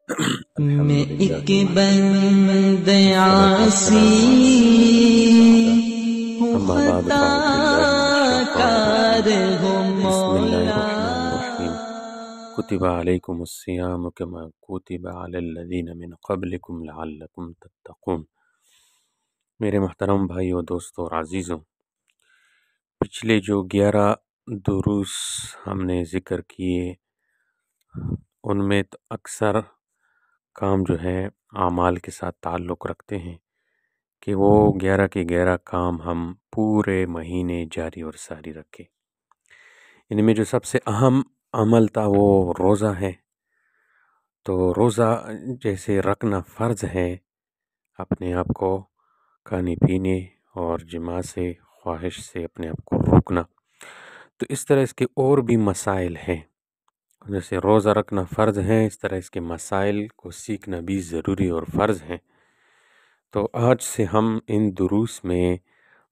میں الحمدللہ ایک بند عاصی ہوں، اما بعد خطا فاعوذ باللہ من الشیطان الرجیم کار ہوں بسم اللہ مولا۔ الرحمن الرحیم کتب علیکم الصیام کما کتب علی الذین من قبلکم لعلکم تتقون۔ میرے محترم بھائیو، دوستو اور عزیزوں، پچھلے جو 11 دروس ہم نے ذکر کیے ان میں تو اکثر کام جو ہے اعمال کے ساتھ تعلق رکھتے ہیں کہ وہ 11 کے 11 کام ہم پورے مہینے جاری اور ساری رکھیں۔ ان میں جو سب سے اہم عمل تھا وہ روزہ ہے۔ تو روزہ جیسے رکھنا فرض ہے، اپنے آپ کو کھانے پینے اور جماع سے، خواہش سے اپنے آپ کو روکنا، تو اس طرح اس کے اور بھی مسائل ہیں۔ جیسے روزہ رکھنا فرض ہے، اس طرح اس کے مسائل کو سیکھنا بھی ضروری اور فرض ہے۔ تو آج سے ہم ان دروس میں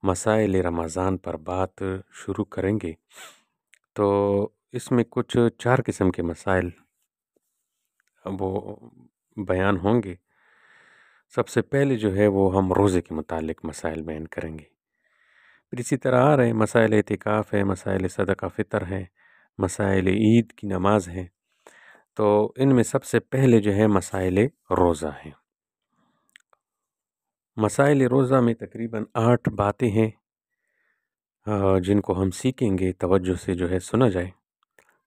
مسائل رمضان پر بات شروع کریں گے۔ تو اس میں کچھ 4 قسم کے مسائل وہ بیان ہوں گے۔ سب سے پہلے جو ہے وہ ہم روزے کے متعلق مسائل بیان کریں گے، پھر اسی طرح آ رہے ہیں مسائل اعتکاف ہے، مسائل صدقہ فطر ہے، مسائل عید کی نماز ہے۔ تو ان میں سب سے پہلے جو ہے مسائل روزہ ہیں۔ مسائل روزہ میں تقریباً 8 باتیں ہیں جن کو ہم سیکھیں گے، توجہ سے جو ہے سنا جائے۔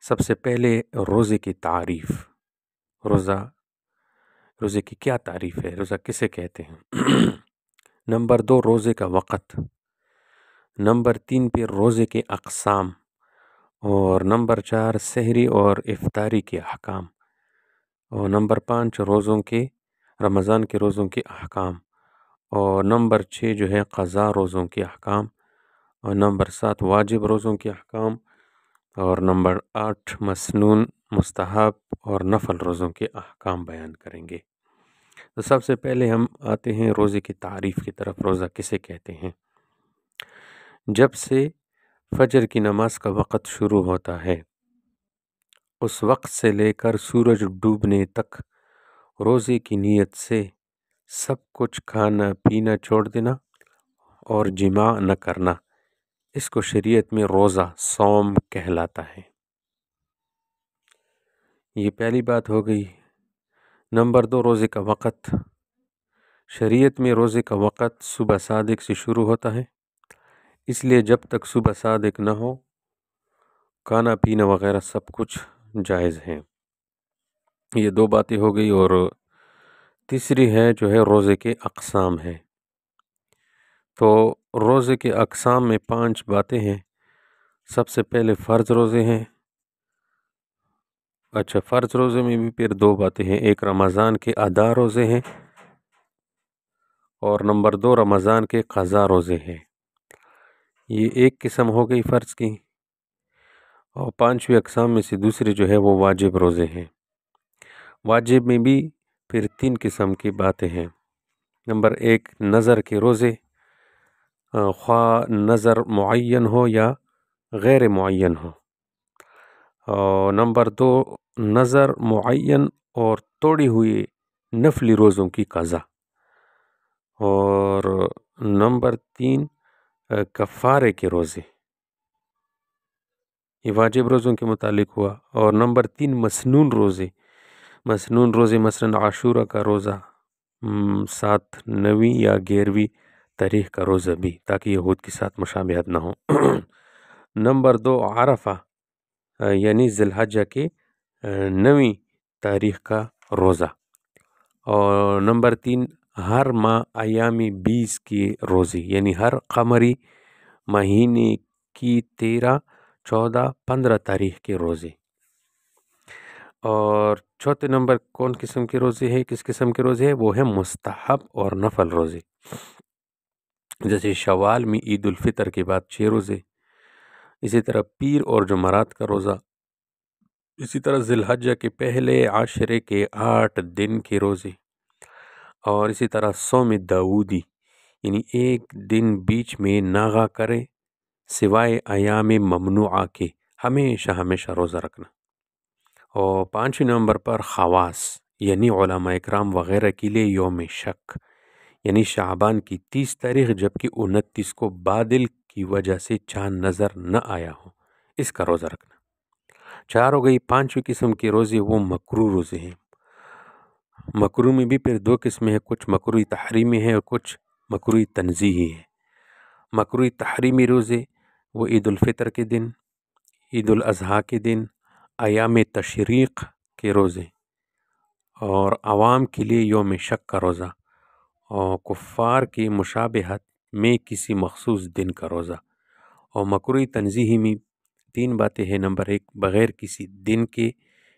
سب سے پہلے روزے کی تعریف۔ روزے کی کیا تعریف ہے، روزہ کسے کہتے ہیں؟ نمبر 2 روزے کا وقت، نمبر 3 پہ روزے کے اقسام، اور نمبر 4 سحری اور افطاری کے احکام، اور نمبر 5 رمضان کے روزوں کے احکام، اور نمبر 6 جو ہے قضا روزوں کے احکام، اور نمبر 7 واجب روزوں کے احکام، اور نمبر 8 مسنون، مستحب اور نفل روزوں کے احکام بیان کریں گے۔ تو سب سے پہلے ہم آتے ہیں روزے کی تعریف کی طرف۔ روزہ کسے کہتے ہیں؟ جب سے فجر کی نماز کا وقت شروع ہوتا ہے، اس وقت سے لے کر سورج ڈوبنے تک روزے کی نیت سے سب کچھ کھانا پینا چھوڑ دینا اور جماع نہ کرنا، اس کو شریعت میں روزہ صوم کہلاتا ہے۔ یہ پہلی بات ہو گئی۔ نمبر 2 روزے کا وقت۔ شریعت میں روزے کا وقت صبح صادق سے شروع ہوتا ہے، اس لیے جب تک صبح صادق نہ ہو کھانا پینا وغیرہ سب کچھ جائز ہے۔ یہ 2 باتیں ہو گئی، اور تیسری ہے جو ہے روزے کے اقسام ہے۔ تو روزے کے اقسام میں 5 باتیں ہیں۔ سب سے پہلے فرض روزے ہیں۔ فرض روزے میں بھی پھر 2 باتیں ہیں، ایک رمضان کے ادا روزے ہیں، اور نمبر 2 رمضان کے قضا روزے ہیں۔ یہ ایک قسم ہو گئی فرض کی، اور 5ویں اقسام میں سے دوسری جو ہے وہ واجب روزے ہیں۔ واجب میں بھی پھر 3 قسم کی باتیں ہیں۔ نمبر 1 نظر کے روزے، خواہ نظر معین ہو یا غیر معین ہو، اور نمبر 2 نظر معین اور توڑی ہوئی نفلی روزوں کی قضا، اور نمبر 3 کفارے کے روزے، یہ واجب روزوں کے متعلق ہوا۔ اور نمبر 3 مسنون روزے۔ مسنون روزے مثلاً عاشورہ کا روزہ، 7 9ویں یا 11ویں تاریخ کا روزہ بھی، تاکہ یہود کے ساتھ مشابہت نہ ہو۔ نمبر 2 عرفہ، یعنی ذی الحجہ کے 9ویں تاریخ کا روزہ، اور نمبر 3 ہر ماہ ایامی 20 کے روزے، یعنی ہر قمری مہینے کی 13 14 15 تاریخ کے روزے۔ اور چوتھے نمبر کون قسم کے روزے ہیں، کس قسم کے روزے ہیں؟ وہ ہیں مستحب اور نفل روزے، جیسے شوال میں عید الفطر کے بعد 6 روزے، اسی طرح پیر اور جمعرات کا روزہ، اسی طرح ذی الحجہ کے پہلے عشرے کے 8 دن کے روزے، اور اسی طرح صوم داؤدی، یعنی ایک دن بیچ میں ناغا کرے سوائے ایام ممنوعہ کے، ہمیشہ روزہ رکھنا۔ اور 5ویں نمبر پر خواص، یعنی علماء اکرام وغیرہ کے لیے یوم شک، یعنی شعبان کی 30 تاریخ جبکہ 29 کو بادل کی وجہ سے چاند نظر نہ آیا ہو، اس کا روزہ رکھنا۔ 4 ہو گئی۔ 5ویں قسم کے روزے وہ مکروہ روزے ہیں۔ مکروہ میں بھی پھر 2 قسمیں ہیں، کچھ مکروہ تحریمی ہیں اور کچھ مکروہ تنزیہی ہے۔ مکروہ تحریمی روزے وہ عید الفطر کے دن، عید الاضحیٰ کے دن، ایام تشریق کے روزے، اور عوام کے لیے یوم شک کا روزہ، اور کفار کی مشابہت میں کسی مخصوص دن کا روزہ۔ اور مکروہ تنزیہی میں 3 باتیں ہیں۔ نمبر 1، بغیر کسی دن کے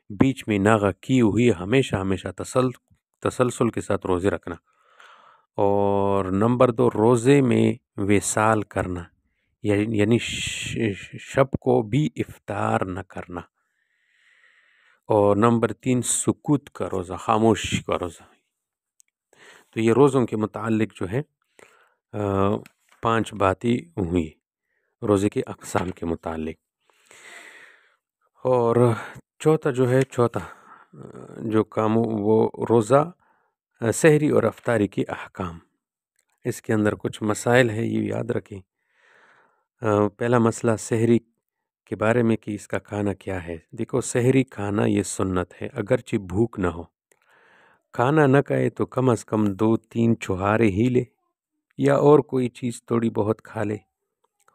بیچ میں ناغہ کی ہوئی ہمیشہ تسلسل کے ساتھ روزے رکھنا۔ اور نمبر 2، روزے میں وصال کرنا، یعنی شب کو بھی افطار نہ کرنا۔ اور نمبر 3، سکوت کا روزہ، خاموشی کا روزہ۔ تو یہ روزوں کے متعلق جو ہے 5 باتیں ہوئی روزے کے اقسام کے متعلق۔ اور چوتھا جو کام وہ روزہ سحری اور افطاری کے احکام، اس کے اندر کچھ مسائل ہے، یہ یاد رکھیں۔ پہلا مسئلہ سحری کے بارے میں کہ اس کا کھانا کیا ہے۔ دیکھو، سحری کھانا یہ سنت ہے، اگرچہ بھوک نہ ہو، کھانا نہ کھائے تو کم از کم 2-3 چھہارے ہی لے، یا اور کوئی چیز تھوڑی بہت کھا لے،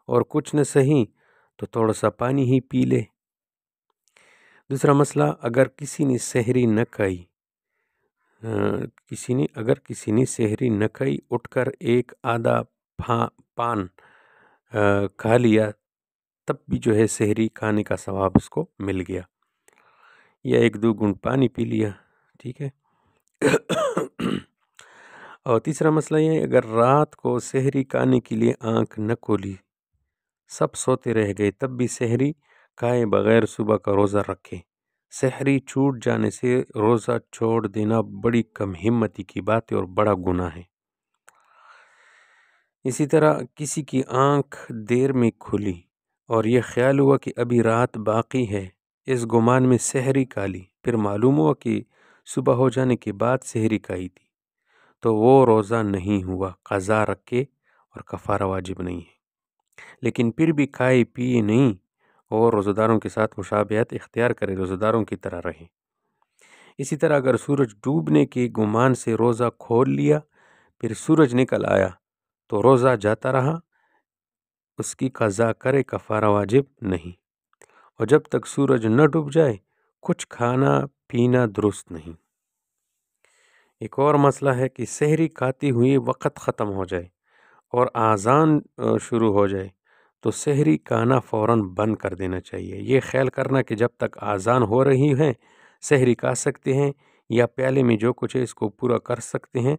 اور کچھ نہ صحیح تو تھوڑا سا پانی ہی پی لے۔ دوسرا مسئلہ، اگر کسی نے سحری نہ کھائی، اٹھ کر ایک آدھا پان کھا لیا، تب بھی جو ہے سحری کھانے کا ثواب اس کو مل گیا، یا 1-2 گھونٹ پانی پی لیا، ٹھیک ہے۔ اور تیسرا مسئلہ یہ ہے، اگر رات کو سحری کھانے کے لیے آنکھ نہ کھولی، سب سوتے رہ گئے، تب بھی سحری کھائے بغیر صبح کا روزہ رکھے۔ سحری چھوٹ جانے سے روزہ چھوڑ دینا بڑی کم ہمتی کی بات ہے اور بڑا گناہ ہے۔ اسی طرح کسی کی آنکھ دیر میں کھلی اور یہ خیال ہوا کہ ابھی رات باقی ہے، اس گمان میں سحری کھا لی، پھر معلوم ہوا کہ صبح ہو جانے کے بعد سحری کھائی تھی، تو وہ روزہ نہیں ہوا، قضا رکھے اور کفارہ واجب نہیں ہے۔ لیکن پھر بھی کھائے پیے نہیں اور روزہ داروں کے ساتھ مشابہت اختیار کرے، روزہ داروں کی طرح رہے۔ اسی طرح اگر سورج ڈوبنے کے گمان سے روزہ کھول لیا، پھر سورج نکل آیا تو روزہ جاتا رہا، اس کی قضا کرے، کفارہ واجب نہیں۔ اور جب تک سورج نہ ڈوب جائے کچھ کھانا پینا درست نہیں۔ ایک اور مسئلہ ہے کہ سحری کھاتے ہوئے وقت ختم ہو جائے اور اذان شروع ہو جائے تو سحری کھانا فوراً بند کر دینا چاہیے۔ یہ خیال کرنا کہ جب تک اذان ہو رہی ہے سحری کھا سکتے ہیں یا پیالے میں جو کچھ ہے اس کو پورا کر سکتے ہیں،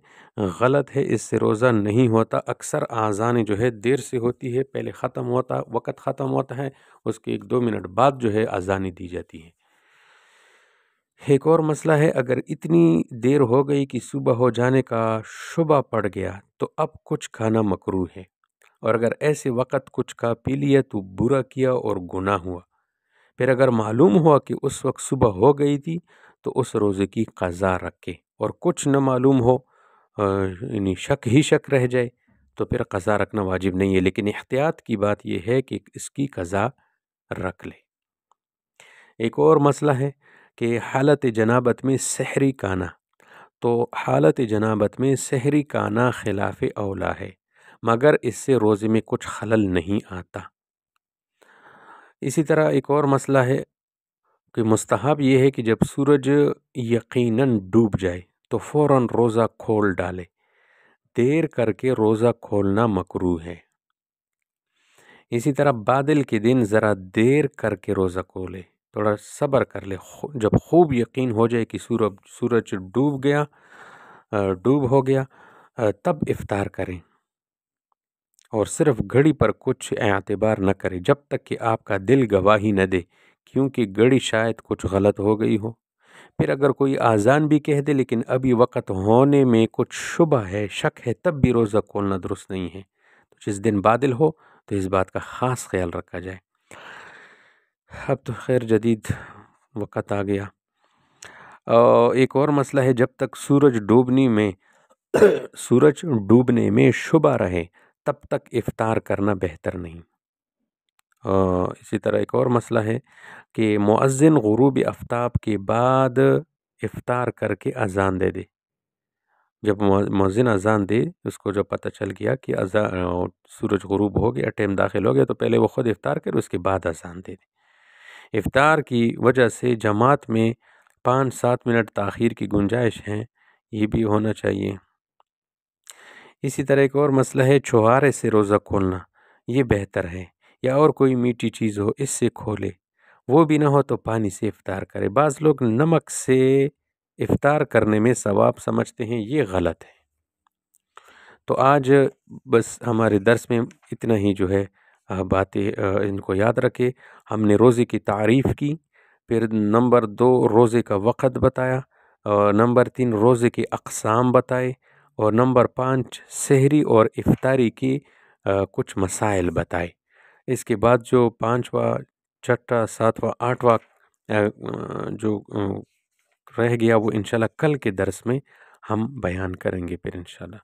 غلط ہے، اس سے روزہ نہیں ہوتا۔ اکثر اذان جو ہے دیر سے ہوتی ہے، پہلے ختم ہوتا، وقت ختم ہوتا ہے، اس کے 1-2 منٹ بعد جو ہے اذان دی جاتی ہے۔ ایک اور مسئلہ ہے، اگر اتنی دیر ہو گئی کہ صبح ہو جانے کا شبہ پڑ گیا تو اب کچھ کھانا مکروہ ہے، اور اگر ایسے وقت کچھ کھا پی لیا تو برا کیا اور گناہ ہوا۔ پھر اگر معلوم ہوا کہ اس وقت صبح ہو گئی تھی تو اس روزے کی قضا رکھے، اور کچھ نہ معلوم ہو یعنی شک رہ جائے تو پھر قضا رکھنا واجب نہیں ہے، لیکن احتیاط کی بات یہ ہے کہ اس کی قضا رکھ لے۔ ایک اور مسئلہ ہے کہ حالت جنابت میں سحری کھانا، تو حالت جنابت میں سحری کھانا خلاف اولا ہے، مگر اس سے روزے میں کچھ خلل نہیں آتا۔ اسی طرح ایک اور مسئلہ ہے کہ مستحب یہ ہے کہ جب سورج یقیناً ڈوب جائے تو فوراً روزہ کھول ڈالے، دیر کر کے روزہ کھولنا مکروہ ہے۔ اسی طرح بادل کے دن ذرا دیر کر کے روزہ کھولے، تھوڑا صبر کر لے، جب خوب یقین ہو جائے کہ سورج ڈوب ہو گیا تب افطار کریں، اور صرف گھڑی پر کچھ اعتبار نہ کرے جب تک کہ آپ کا دل گواہی نہ دے، کیونکہ گھڑی شاید کچھ غلط ہو گئی ہو۔ پھر اگر کوئی اذان بھی کہہ دے لیکن ابھی وقت ہونے میں کچھ شبہ ہے، شک ہے، تب بھی روزہ کھولنا درست نہیں ہے۔ تو جس دن بادل ہو تو اس بات کا خاص خیال رکھا جائے۔ اب تو خیر جدید وقت آ گیا، ایک اور مسئلہ ہے، جب تک سورج ڈوبنے میں شبہ رہے تب تک افطار کرنا بہتر نہیں۔ اسی طرح ایک اور مسئلہ ہے کہ مؤذن غروب آفتاب کے بعد افطار کر کے اذان دے دے۔ جب مؤذن اذان دے، اس کو جب پتہ چل گیا کہ سورج غروب ہو گیا، ٹائم داخل ہو گیا، تو پہلے وہ خود افطار کرے، اس کے بعد اذان دے دے۔ افطار کی وجہ سے جماعت میں 5-7 منٹ تاخیر کی گنجائش ہے، یہ بھی ہونا چاہیے۔ اسی طرح ایک اور مسئلہ ہے، چھہارے سے روزہ کھولنا، یہ بہتر ہے، یا اور کوئی میٹھی چیز ہو اس سے کھولے، وہ بھی نہ ہو تو پانی سے افطار کرے۔ بعض لوگ نمک سے افطار کرنے میں ثواب سمجھتے ہیں، یہ غلط ہے۔ تو آج بس ہمارے درس میں اتنا ہی جو ہے باتیں ان کو یاد رکھے۔ ہم نے روزے کی تعریف کی، پھر نمبر 2 روزے کا وقت بتایا، نمبر 3 روزے کی اقسام بتائے، اور نمبر 5 سحری اور افطاری کی کچھ مسائل بتائے۔ اس کے بعد جو 5واں 6واں 7واں 8واں جو رہ گیا، وہ انشاءاللہ کل کے درس میں ہم بیان کریں گے پھر انشاءاللہ۔